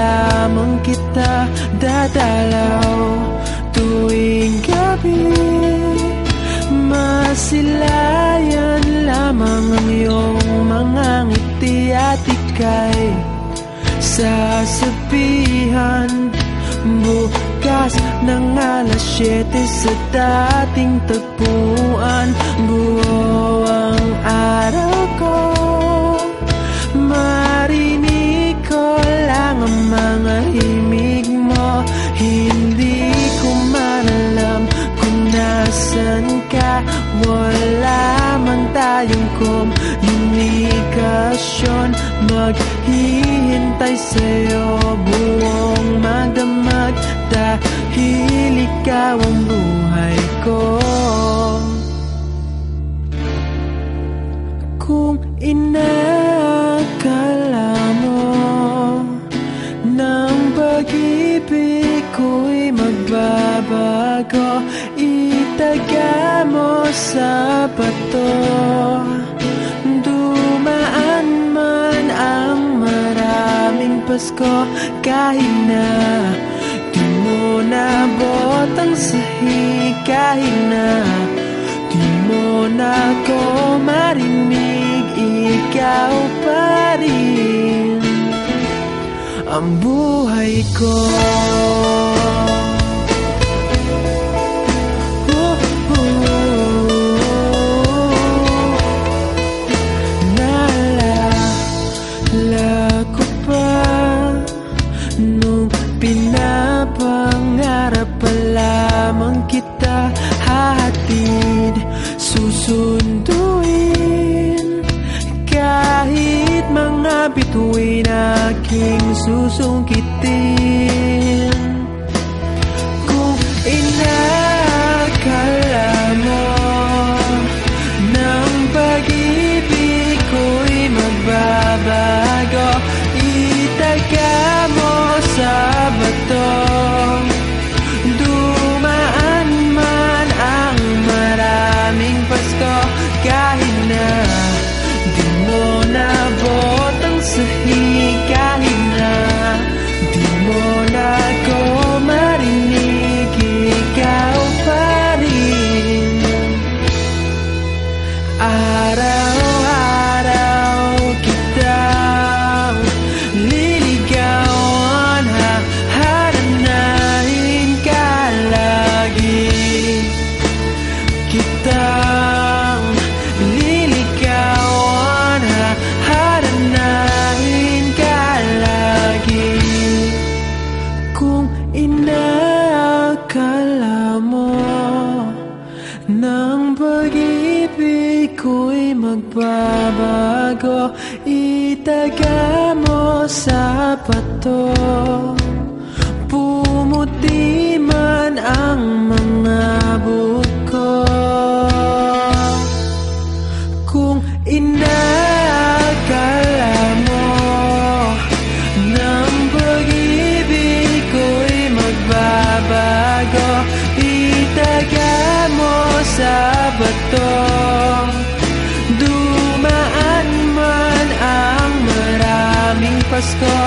lamang kita dadalaw. Tuwing gabi, masilayan lamang ang iyong mga ngiti at ika'y sasabihan bukas ng alas 7 sa dating tagpuan. Buo ang araw ko, marinig ko lang ang mga himig mo. Hindi ko man alam kung nasan ka, wala man tayong komunikasyon. Maghihintay sa'yo buong magdamag, dahil ikaw ang buhay ko. Kung inakala mo ng pag-ibig ko'y magbabago, itaga mo sa bato. Dumaan man ang maraming Pasko, kahit na di mo nabot ang sahig, kahit na di mo na ko marinig, ikaw pa rin ang buhay ko. Naalala ko pa nung pinapangarap pa lamang kita, hatid, susunduin, kahit mga bituin aking susungkitin. Kung inakala mo ng pag-ibig ko'y magbabago, itaga mo sa bato. Dumaan man ang maraming Pasko, kahit na di mo nabot ang sahig, kahit na di mo na ko marinig, ikaw pa rin. Araw-araw kitang liligawan, hahanapin ka lagi. Kitang liligawan, hahanapin ka lagi. Kung inakala mo ng pag-ibig ko'y magbabago, itaga mo sa bato. Pumuti man ang mga buko. Kung inakala mo ng pag-ibig ko'y magbabago, itaga mo sa bato. Dumaan man ang maraming Pasko,